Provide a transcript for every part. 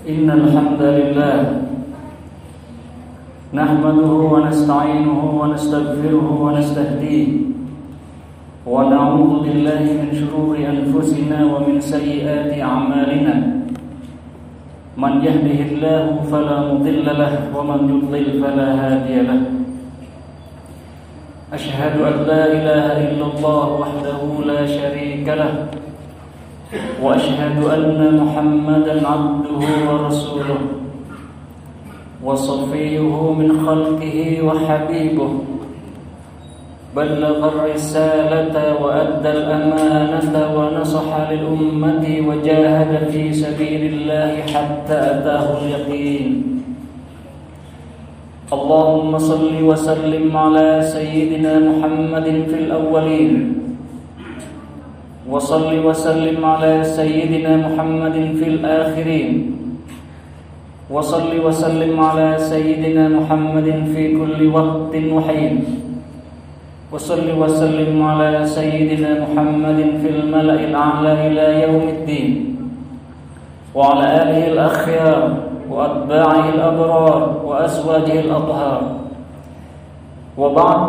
إن الحمد لله نحمده ونستعينه ونستغفره ونستهديه ونعوذ بالله من شرور أنفسنا ومن سيئات أعمالنا من يهده الله فلا مضل له ومن يضلل فلا هادي له أشهد أن لا إله إلا الله وحده لا شريك له وأشهد أن محمدا عبده ورسوله وصفيه من خلقه وحبيبه بلغ الرسالة وأدى الأمانة ونصح للأمة وجاهد في سبيل الله حتى أتاه اليقين اللهم صل وسلم على سيدنا محمد في الأولين وصل وسلم على سيدنا محمد في الآخرين وصل وسلم على سيدنا محمد في كل وقت وحين وصل وسلم على سيدنا محمد في الملأ الأعلى إلى يوم الدين وعلى آله الأخيار وأتباعه الأبرار وأزواجه الأطهار وبعد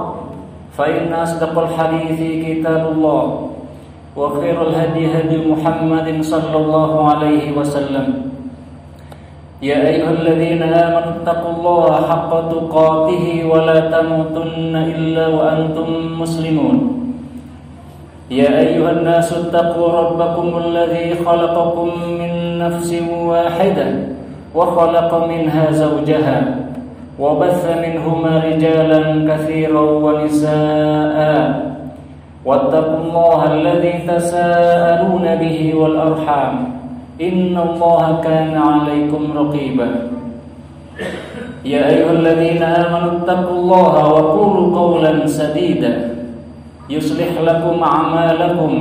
فإن أصدق الحديث كتاب الله وخير الهدي هدي محمد صلى الله عليه وسلم يا أيها الذين آمنوا اتقوا الله حق تقاته ولا تموتن إلا وأنتم مسلمون يا أيها الناس اتقوا ربكم الذي خلقكم من نفس واحدة وخلق منها زوجها وبث منهما رجالا كثيرا ونساء واتقوا الله الذي تساءلون به والأرحام إن الله كان عليكم رقيبا يا أيها الذين آمنوا اتقوا الله وقولوا قولا سديدا يصلح لكم أعمالكم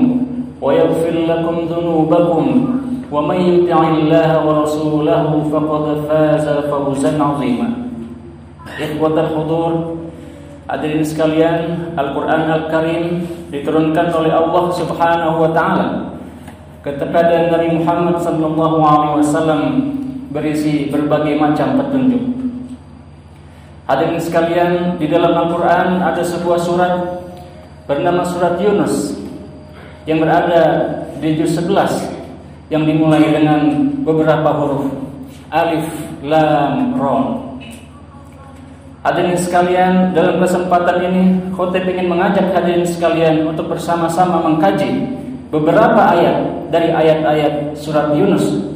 ويغفر لكم ذنوبكم ومن يطع الله ورسوله فقد فاز فوزا عظيما إخوة الحضور hadirin sekalian, Al-Quran Al-Karim diturunkan oleh Allah Subhanahu wa Ta'ala kepada Nabi Muhammad sallallahu alaihi wasallam berisi berbagai macam petunjuk. Hadirin sekalian, di dalam Al-Quran ada sebuah surat bernama surat Yunus yang berada di juz 11 yang dimulai dengan beberapa huruf alif, lam, ra. Hadirin sekalian, dalam kesempatan ini khotib ingin mengajak hadirin sekalian untuk bersama-sama mengkaji beberapa ayat dari ayat-ayat surat Yunus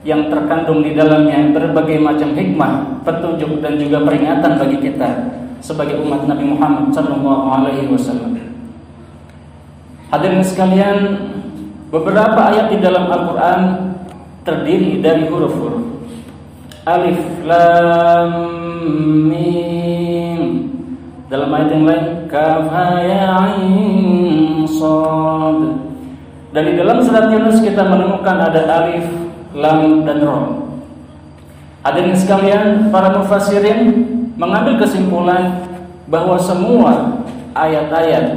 yang terkandung di dalamnya berbagai macam hikmah, petunjuk dan juga peringatan bagi kita sebagai umat Nabi Muhammad sallallahu alaihi wasallam. Hadirin sekalian, beberapa ayat di dalam Al-Quran terdiri dari huruf-huruf alif, lam, mim. Dalam ayat yang lain kaf, ha, ya, ain, shad. Dan di dalam surat Yunus kita menemukan ada alif, lam, dan ra. Hadirin sekalian, para mufassirin mengambil kesimpulan bahwa semua ayat-ayat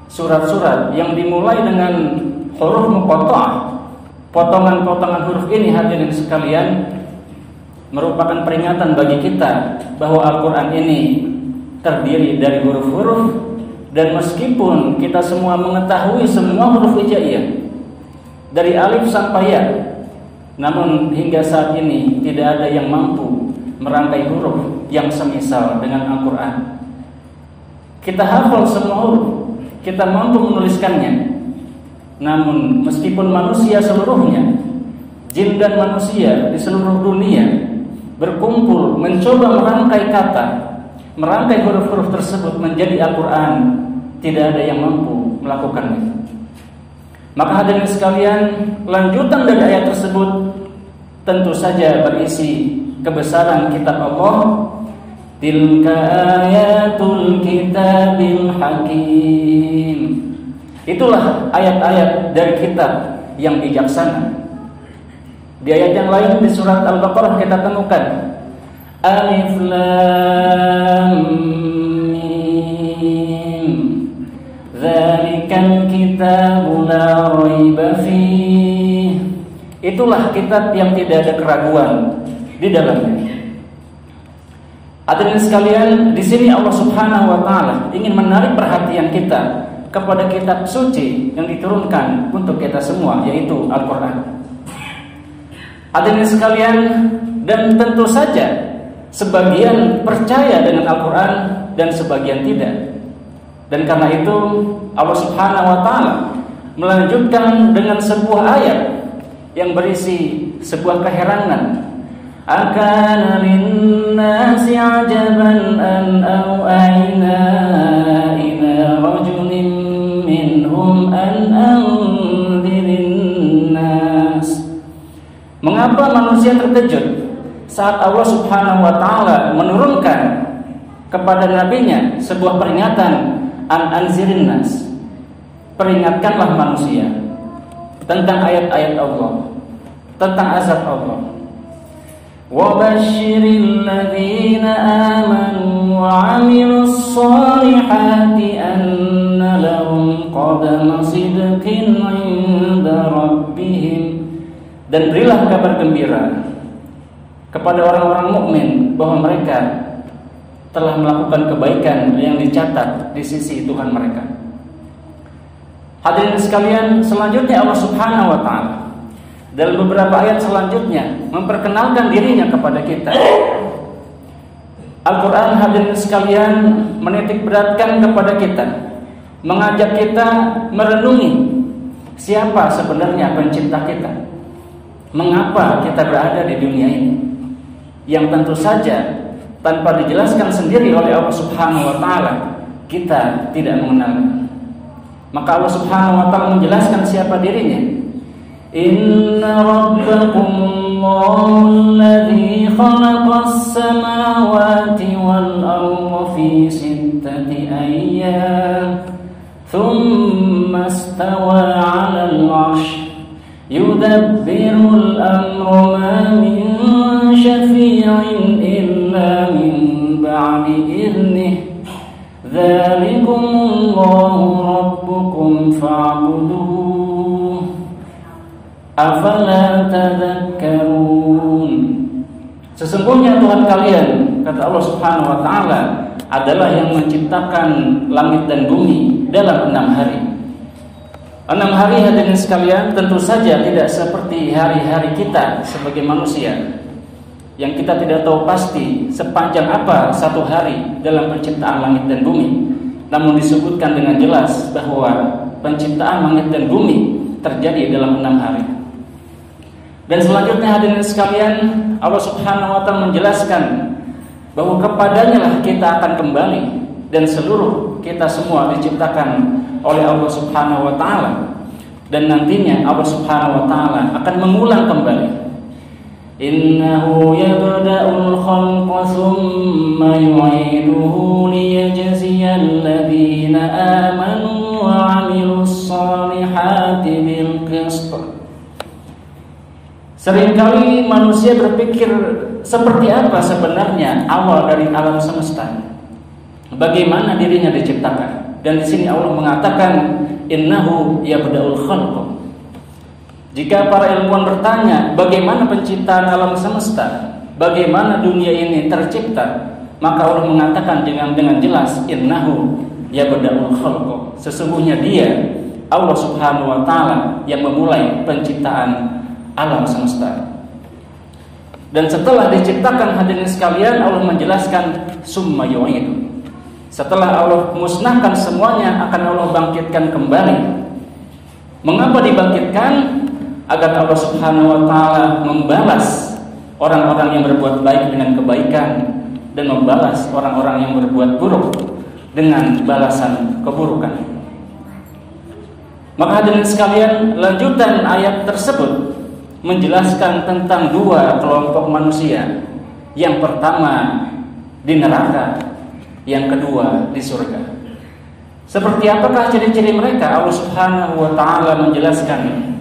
surat-surat yang dimulai dengan huruf muqatta'ah, potongan-potongan huruf ini, hadirin sekalian, merupakan peringatan bagi kita bahwa Al-Quran ini terdiri dari huruf-huruf. Dan meskipun kita semua mengetahui semua huruf hijaiyah dari alif sampai ya, namun hingga saat ini tidak ada yang mampu merangkai huruf yang semisal dengan Al-Quran. Kita hafal semua huruf, kita mampu menuliskannya. Namun meskipun manusia seluruhnya, jin dan manusia di seluruh dunia berkumpul mencoba merangkai kata, merangkai huruf-huruf tersebut menjadi Al-Quran, tidak ada yang mampu melakukannya. Maka hadirin sekalian, lanjutan dari ayat tersebut tentu saja berisi kebesaran kitab Allah. Tilka ayatul kitabil hakim. Itulah ayat-ayat dari kitab yang bijaksana. Di ayat yang lain di surat Al-Baqarah kita temukan alif, lam, mim. Dzalikal kitabu la raiba fihi. Itu itulah kitab yang tidak ada keraguan di dalamnya. Hadirin sekalian, di sini Allah Subhanahu wa taala ingin menarik perhatian kita kepada kitab suci yang diturunkan untuk kita semua, yaitu Al-Qur'an. Hadirin sekalian, dan tentu saja sebagian percaya dengan Al-Qur'an dan sebagian tidak. Dan karena itu Allah Subhanahu wa taala melanjutkan dengan sebuah ayat yang berisi sebuah keheranan. Akana linnasi ajaban an aw'ayna ila rajulin minhum an anzirin nas. Mengapa manusia terkejut saat Allah Subhanahu wa taala menurunkan kepada nabinya sebuah peringatan, an anzirin nas, peringatkanlah manusia tentang ayat-ayat Allah, tentang azab Allah. وَبَشِّرِ الَّذِينَ آمَنُوا وَعَمِلُوا الصَّالِحَاتِ أَنَّ لَهُمْ قَدَمَ صِدْقٍ عِندَ رَبِّهِمْ. Dan berilah kabar gembira kepada orang-orang mukmin bahwa mereka telah melakukan kebaikan yang dicatat di sisi Tuhan mereka. Hadirin sekalian, selanjutnya Allah Subhanahu wa taala dalam beberapa ayat selanjutnya memperkenalkan dirinya kepada kita. Al-Quran, hadirin sekalian, menitik beratkan kepada kita, mengajak kita merenungi siapa sebenarnya pencipta kita, mengapa kita berada di dunia ini, yang tentu saja tanpa dijelaskan sendiri oleh Allah Subhanahu wa taala kita tidak mengenal. Maka Allah Subhanahu wa taala menjelaskan siapa dirinya. Inna rabbakumullahu alladzi khalaqas samawati wal arda fi sittati ayyam thumma istawa 'alal 'arsy yudabbirul amra ma min syafi'in illa min ba'di idhnihi dzalikumullahu rabbukum fa'buduhu afala tadhakkarun. Sesungguhnya Tuhan kalian, kata Allah Subhanahu wa taala, adalah yang menciptakan langit dan bumi dalam 6 hari. 6 hari, hadirin sekalian, tentu saja tidak seperti hari-hari kita sebagai manusia, yang kita tidak tahu pasti sepanjang apa satu hari dalam penciptaan langit dan bumi. Namun disebutkan dengan jelas bahwa penciptaan langit dan bumi terjadi dalam 6 hari. Dan selanjutnya, hadirin sekalian, Allah Subhanahu wa taala menjelaskan bahwa kepadanya lah kita akan kembali, dan seluruh kita semua diciptakan oleh Allah Subhanahu wa taala, dan nantinya Allah Subhanahu wa taala akan mengulang kembali. Innahu yabda'ul khalqa tsumma yu'iduhu liyajziyal ladzina amanu wa 'amilus shalihati bil qist. Seringkali manusia berpikir seperti apa sebenarnya awal dari alam semesta, bagaimana dirinya diciptakan. Dan di sini Allah mengatakan innahu yabda'ul khalqa. Jika para ilmuwan bertanya bagaimana penciptaan alam semesta, bagaimana dunia ini tercipta, maka Allah mengatakan dengan jelas innahu yabda'ul khalqa. Sesungguhnya Dia, Allah Subhanahu wa taala, yang memulai penciptaan alam semesta. Dan setelah diciptakan, hadirin sekalian, Allah menjelaskan summa yu'idu. Setelah Allah musnahkan semuanya, akan Allah bangkitkan kembali. Mengapa dibangkitkan? Agar Allah Subhanahu wa taala membalas orang-orang yang berbuat baik dengan kebaikan, dan membalas orang-orang yang berbuat buruk dengan balasan keburukan. Maka hadirin sekalian, lanjutan ayat tersebut menjelaskan tentang 2 kelompok manusia. Yang pertama di neraka, yang kedua di surga. Seperti apakah ciri-ciri mereka? Allah Subhanahu wa taala menjelaskan,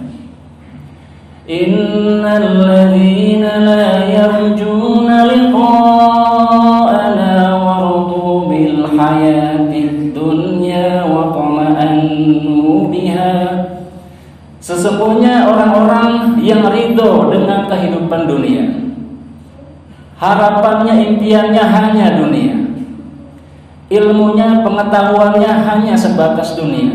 innal ladzina la yarjuna liqa'ana waradu bil hayatid dunya wa tama'annu biha. Sesungguhnya orang-orang yang ridho dengan kehidupan dunia. Harapannya, impiannya hanya dunia. Ilmunya, pengetahuannya hanya sebatas dunia.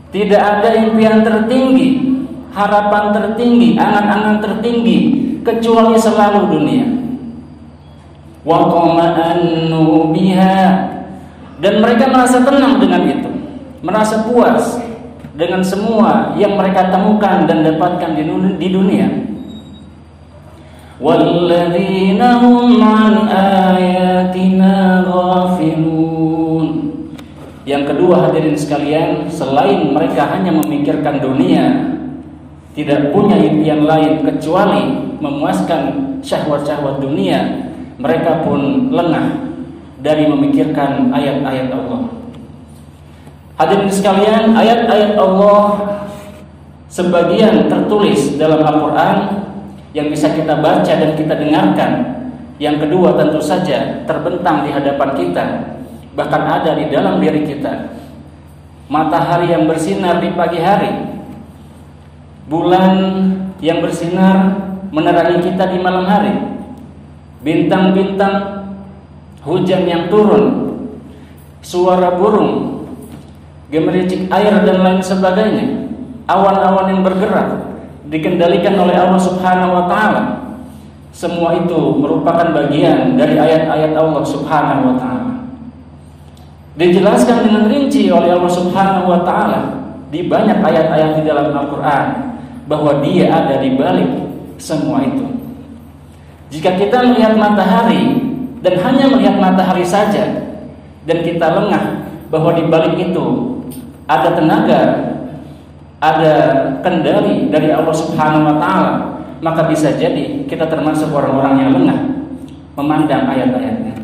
Tidak ada impian tertinggi, harapan tertinggi, angan-angan tertinggi kecuali selalu dunia. Wa qama'annu biha, dan mereka merasa tenang dengan itu, merasa puas dengan semua yang mereka temukan dan dapatkan di dunia. Walladzina hum an ayatina ghafilun. Yang kedua, hadirin sekalian, selain mereka hanya memikirkan dunia, tidak punya impian lain kecuali memuaskan syahwat-syahwat dunia, mereka pun lengah dari memikirkan ayat-ayat Allah. Hadirin sekalian, ayat-ayat Allah sebagian tertulis dalam Al-Quran yang bisa kita baca dan kita dengarkan. Yang kedua, tentu saja terbentang di hadapan kita, bahkan ada di dalam diri kita. Matahari yang bersinar di pagi hari, bulan yang bersinar menerangi kita di malam hari, bintang-bintang, hujan yang turun, suara burung, gemericik air dan lain sebagainya, awan-awan yang bergerak dikendalikan oleh Allah Subhanahu wa taala. Semua itu merupakan bagian dari ayat-ayat Allah Subhanahu wa taala. Dijelaskan dengan rinci oleh Allah Subhanahu wa taala di banyak ayat-ayat di dalam Al-Qur'an bahwa Dia ada di balik semua itu. Jika kita melihat matahari dan hanya melihat matahari saja dan kita lengah bahwa di balik itu ada tenaga, ada kendali dari Allah Subhanahu wa taala, maka bisa jadi kita termasuk orang-orang yang lengah memandang ayat-ayatnya.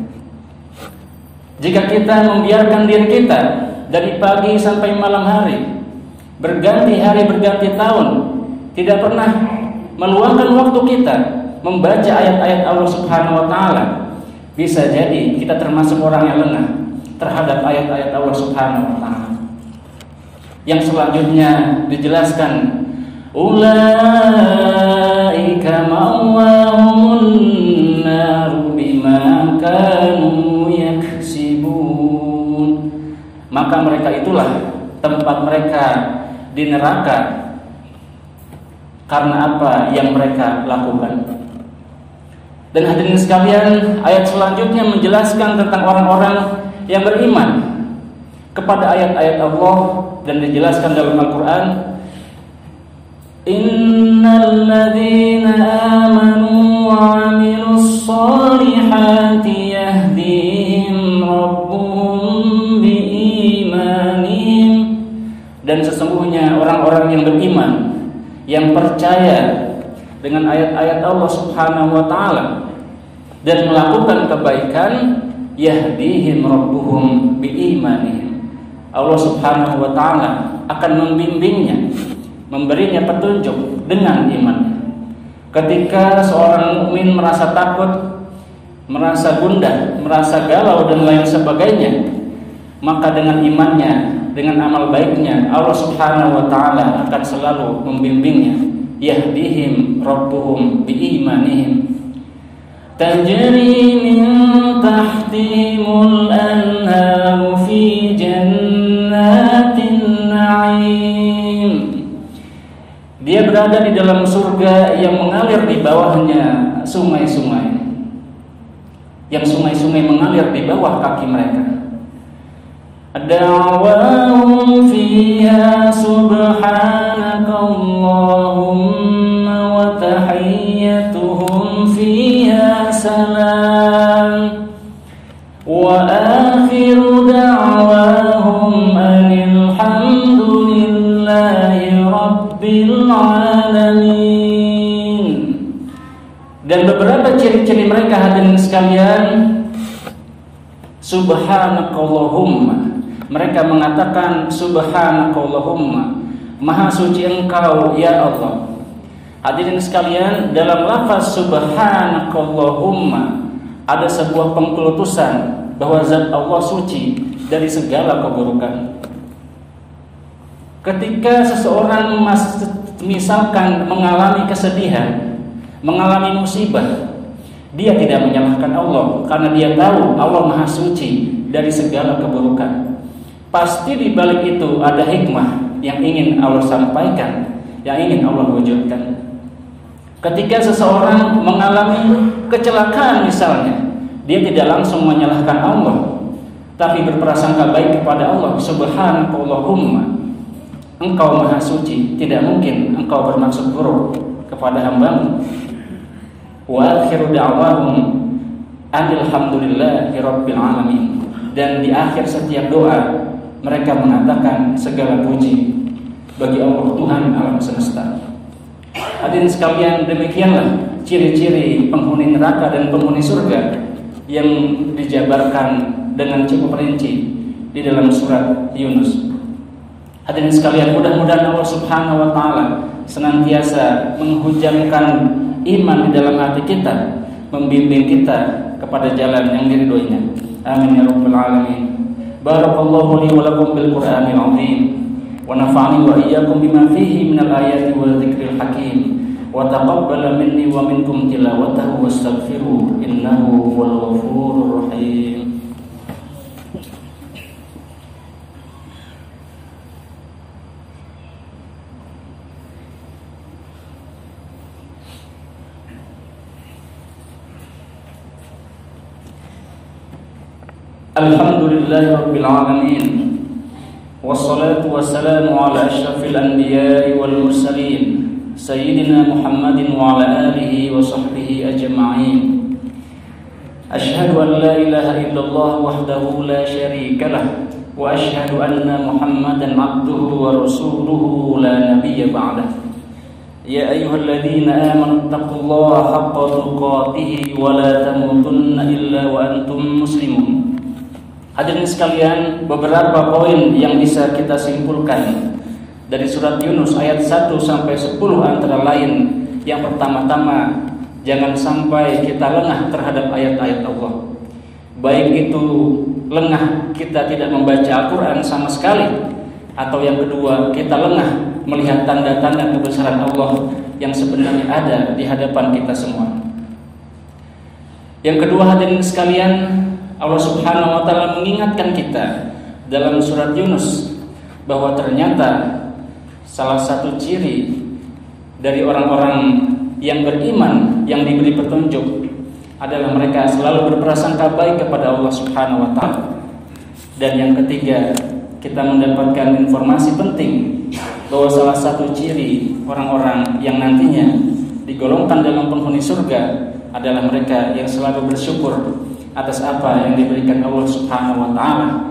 Jika kita membiarkan diri kita dari pagi sampai malam hari, berganti hari berganti tahun, tidak pernah meluangkan waktu kita membaca ayat-ayat Allah Subhanahu wa taala, bisa jadi kita termasuk orang yang lengah terhadap ayat-ayat Allah Subhanahu wa taala. Yang selanjutnya dijelaskan, ulaika ma'wahumun naru bima kanu yaksibun. Maka mereka itulah tempat mereka di neraka karena apa yang mereka lakukan. Dan hadirin sekalian, ayat selanjutnya menjelaskan tentang orang-orang yang beriman kepada ayat-ayat Allah dan dijelaskan dalam Al-Quran, innal ladzina amanu wa 'amilus shalihati yahdihim rabbuhum biimanihim. Dan sesungguhnya orang-orang yang beriman, yang percaya dengan ayat-ayat Allah Subhanahu wa taala dan melakukan kebaikan, yahdihim rabbuhum biimanihim. Allah Subhanahu wa taala akan membimbingnya, memberinya petunjuk dengan imannya. Ketika seorang mukmin merasa takut, merasa gundah, merasa galau dan lain sebagainya, maka dengan imannya, dengan amal baiknya, Allah Subhanahu wa taala akan selalu membimbingnya. Yahdihim rabbuhum biimanihim. Tajri min tahtihimul anharu fi jannatin na'im. Dia berada di dalam surga yang mengalir di bawahnya sungai-sungai, yang sungai-sungai mengalir di bawah kaki mereka. Da'wahum fiha subhanaka Allahumma wa tahiyyatuhum fiha salam wa akhiru da'wahum alhamdulillahi rabbil alamin. Dan beberapa ciri-ciri mereka, hadirin sekalian, subhanakallahumma, mereka mengatakan subhanakallahumma, maha suci engkau ya Allah. Hadirin sekalian, dalam lafaz subhanakallahumma ada sebuah pengkultusan bahwa zat Allah suci dari segala keburukan. Ketika seseorang misalkan mengalami kesedihan, mengalami musibah, dia tidak menyalahkan Allah karena dia tahu Allah Maha Suci dari segala keburukan. Pasti di balik itu ada hikmah yang ingin Allah sampaikan, yang ingin Allah wujudkan. Ketika seseorang mengalami kecelakaan misalnya, dia tidak langsung menyalahkan Allah, tapi berprasangka baik kepada Allah. Subhanakallahumma, Engkau Maha Suci, tidak mungkin Engkau bermaksud buruk kepada hamba-Mu. Wa akhiru da'wahum alhamdulillahi rabbil alamin. Dan di akhir setiap doa mereka mengatakan segala puji bagi Allah Tuhan alam semesta. Hadirin sekalian, demikianlah ciri-ciri penghuni neraka dan penghuni surga yang dijabarkan dengan cukup rinci di dalam surat Yunus. Hadirin sekalian, mudah-mudahan Allah Subhanahu wa taala senantiasa menghujamkan iman di dalam hati kita, membimbing kita kepada jalan yang diridhoinya. Amin ya rabbal alamin. Barakallahu li wa lakum bil Qur'anil azim wa nafa'ani wa iyyakum bima fihi minal ayati wal dzikril hakim wa taqabbala minni wa minkum tilawatahu wastaghfiruh innahu huwal ghafurur rahim. Alhamdulillahi rabbil alamin. Wassalatu wassalamu ala asyrafil anbiya'i wal mursalin sayyidina Muhammadin wa ala alihi wa sahbihi ajma'in. Asyhadu an la ilaha illallah wahdahu la syarika lah wa asyhadu anna Muhammadan abduhu wa rasuluhu la nabiyya ba'dah. Ya ayyuhalladzina amanu taqullaha haqqa tuqatih wa la tamutunna illa wa antum muslimun. Hadirin sekalian, beberapa poin yang bisa kita simpulkan dari surat Yunus ayat 1 sampai 10 antara lain. Yang pertama-tama, jangan sampai kita lengah terhadap ayat-ayat Allah. Baik itu lengah kita tidak membaca Al-Quran sama sekali, atau yang kedua kita lengah melihat tanda-tanda kebesaran Allah yang sebenarnya ada di hadapan kita semua. Yang kedua, hadirin sekalian, Allah Subhanahu wa taala mengingatkan kita dalam surat Yunus bahwa ternyata salah satu ciri dari orang-orang yang beriman yang diberi petunjuk adalah mereka selalu berprasangka baik kepada Allah Subhanahu wa taala. Dan yang ketiga, kita mendapatkan informasi penting bahwa salah satu ciri orang-orang yang nantinya digolongkan dalam penghuni surga adalah mereka yang selalu bersyukur atas apa yang diberikan Allah Subhanahu wa taala,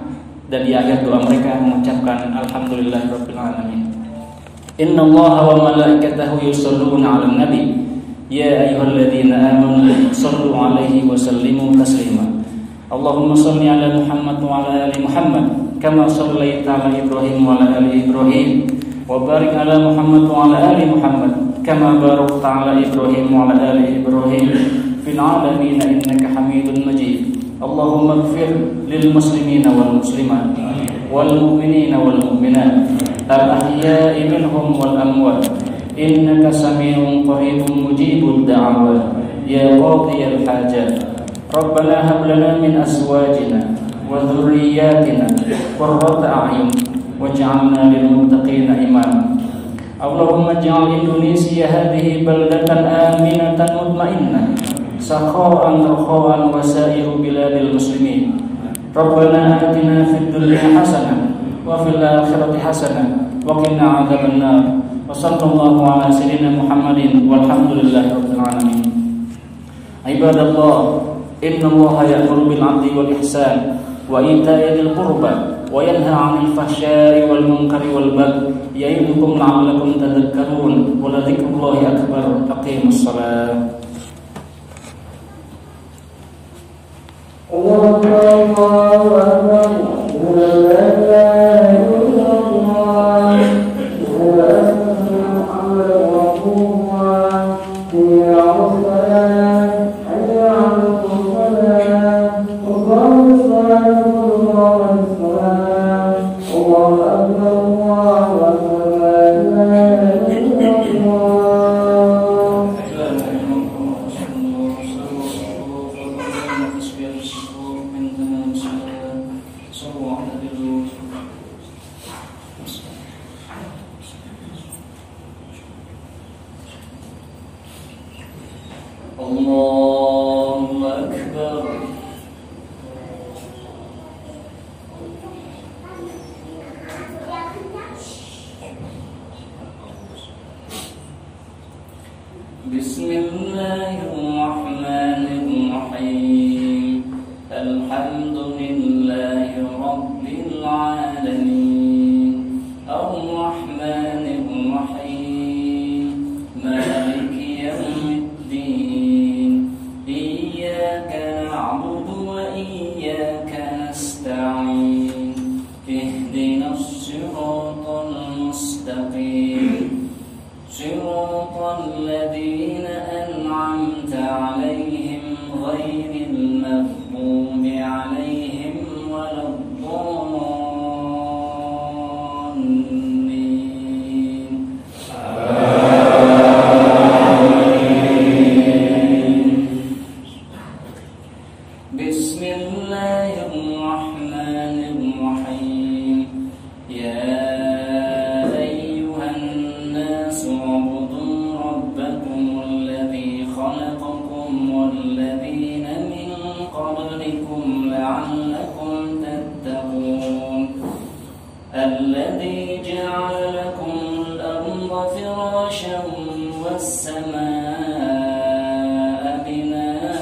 dan di akhir doa mereka mengucapkan alhamdulillahirabbil alamin. Innallaha wa malaikatahu yusholluna 'alan nabi ya ayyuhalladzina amanu shallu 'alaihi wa sallimu taslima. Allahumma shalli 'ala Muhammad wa 'ala ali Muhammad kama shallaita 'ala Ibrahim wa 'ala ali Ibrahim wa barik 'ala Muhammad wa 'ala ali Muhammad kama barakta 'ala Ibrahim wa 'ala ali Ibrahim fil 'alamin innaka Hamidun Majid. Allahumma ighfir lil muslimina wal muslimat wal mu'minina wal mu'minat al ahya'i minhum wal amwat innaka sami'un qaribun mujibud da'awat ya qadiyal hajat. Rabbana hab lana min azwajina wa dhurriyyatina qurrata a'yun waj'alna lil muttaqina imama. Allahumma ij'al Indonesia hadhihi baldatan aminatan mutmainnah sakha'an rakha'an wa sa'iru biladil muslimin. Rabbana atina fid dunya hasanah wa fil akhirati hasanah wa qina 'adzabannar. Wa sallallahu ala sayyidina Muhammadin walhamdulillahi rabbil alamin. Ibadallah, innallaha ya'muru bil 'adli wal ihsan wa ita'i dzil qurba wa yanha 'anil fahsya'i wal munkari wal baghi ya'idukum la'allakum tadhakkarun. Wa la dzikrullahi akbar. Aqimus shalah. Allahu akbar. Allahu akbar. Allahu Akbar. Bismillahirrahmanirrahim. Alhamdulillahi rabbil alamin. Ar-Rahmanir Rahim. Maliki yaumiddin. Iyyaka na'budu wa iyyaka nasta'in. Ihdinas siratal mustaqim. Siratal ladzina an'amta 'alaihim ghairil maghdubi 'alaihim waladdallin. Bismillahirrahmanirrahim. Ya والذين من قبلكم لعلكم تتقون الذي جعل لكم الأرض فراشا والسماء بناء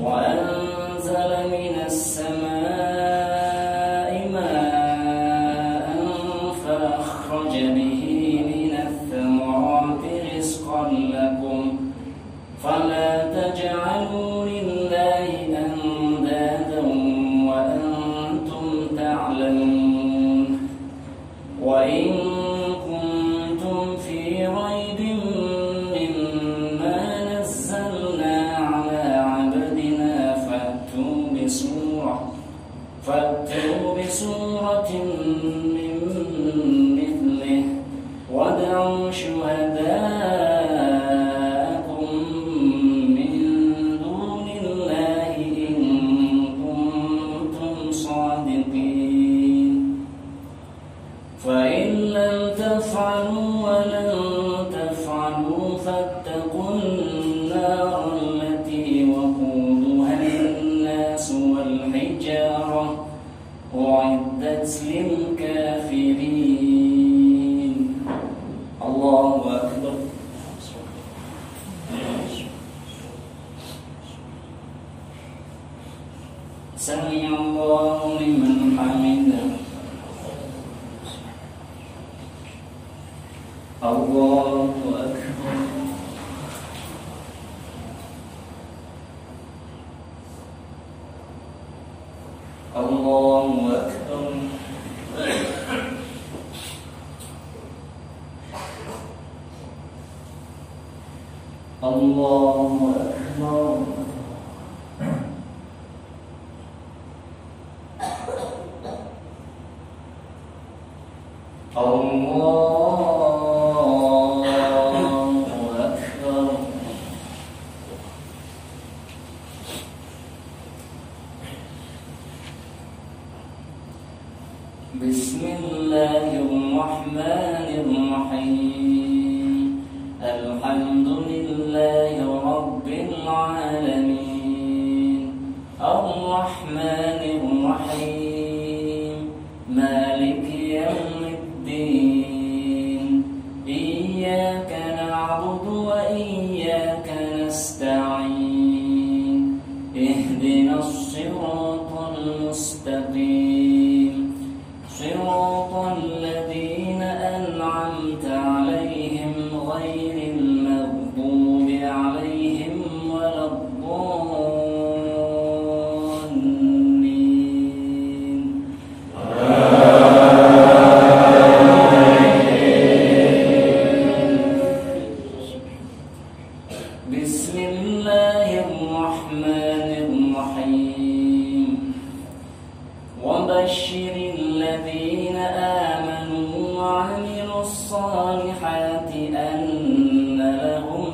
وأنزل من السماء ماء فأخرج به من الثمرات رزقا لكم فلا تجعلوا لله أندادا وأنتم تعلمون وإن كنتم في ريب مما نزلنا على عبدنا فأتوا بسورة من مثله وادعوا شهداءكم من دون الله إن كنتم صادقين فإن لم تفعلوا ولن تفعلوا فاتقوا النار التي وقودها الناس والحجارة أعدت للكافرين. الله أكبر. سمع الله لمن حمده. الله أكبر. الله أكبر. الله أكبر. بسم الله الرحمن الرحيم. الحمد لله رب العالمين. الرحمن الرحيم. مالك يوم الدين. إياك نعبد وإياك نستعين. اهدنا الصراط المستقيم. صراط الذين أنعمت عليهم غير المغضوب عليهم ولا الضالين. بسم الله الرحمن الرحيم. وبشر الذين آمنوا وعملوا الصالحات أن لهم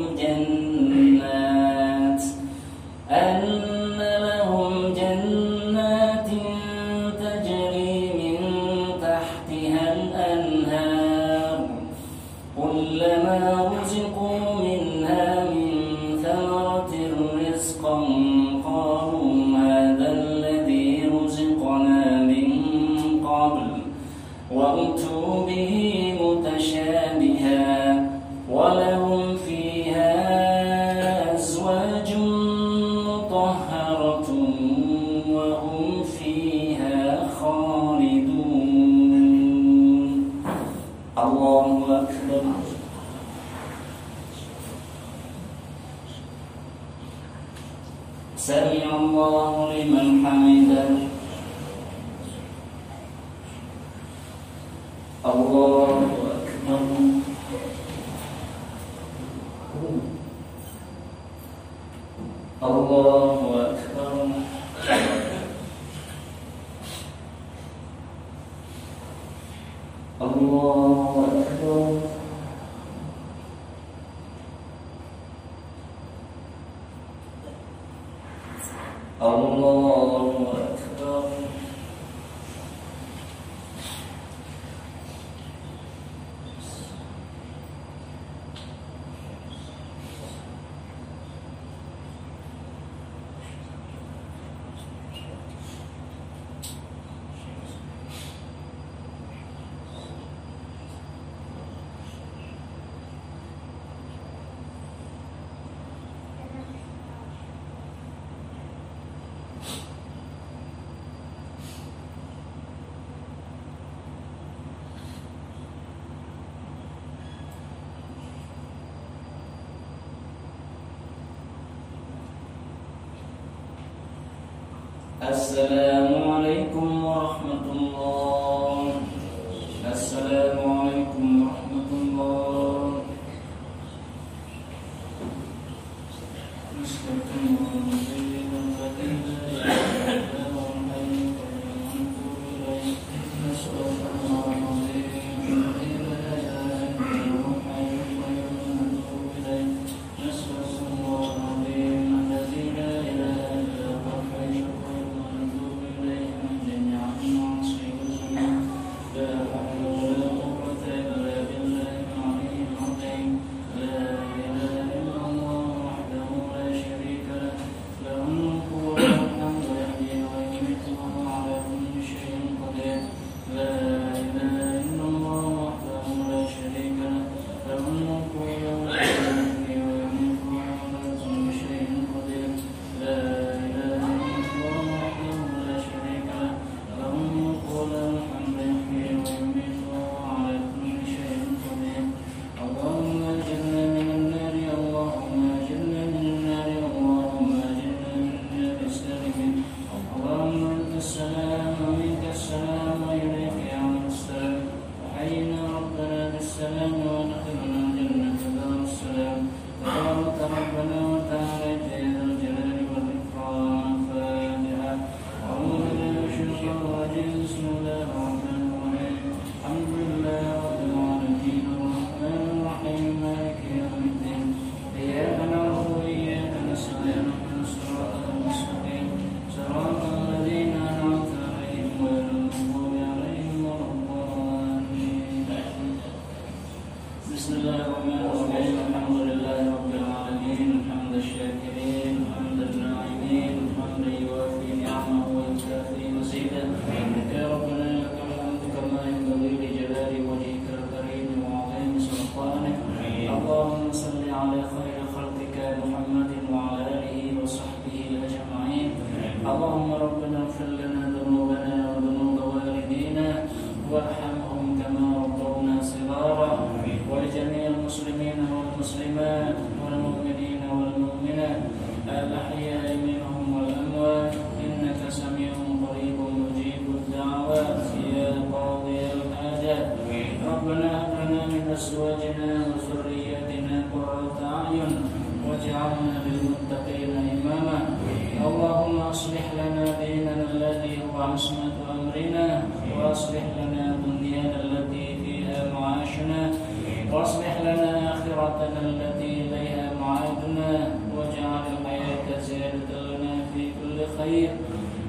جنات تجري من تحتها الأنهار كلما رزقوا منها سمع الله لمن حمده الله أكبر الله أكبر الله أكبر الله أكبر السلام عليكم ورحمة الله. السلام عليكم ورحمة الله. Bismillahirrahmanirrahim. Alhamdulillahi rabbil alamin. Hamdan syakirin, hamdan na'imin, hamdan yuwafi ni'amahu wa yukafi mazidah. Ya Rabbana lakal hamdu kama yanbaghi li jalali wajhikal karim wa 'azimi sultanik. Allahumma salli 'ala khairi khalqika Muhammadin wa 'ala alihi wa sahbihi ajma'in. Allahumma rabbana ighfir lana dhunubana wa dhunuba walidina warhamhum kama rabbawna shighara. ولجميع المسلمين والمسلمات والمؤمنين والمؤمنات الأحياء منهم والأموات إنك سميع قريب مجيب الدعوات يا قاضي الحاجات. ربنا هب لنا من أزواجنا وذرياتنا قرة أعين واجعلنا للمتقين إماما. اللهم أصلح لنا ديننا الذي هو عصمة أمرنا وأصلح لنا دنيانا التي فيها معاشنا واصلح لنا آخرتنا التي إليها معادنا واجعل الحياة زيادة لنا في كل خير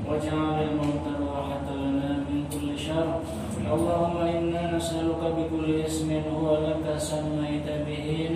واجعل الموت راحة لنا من كل شر. اللهم إنا نسألك بكل اسم هو لك سميت به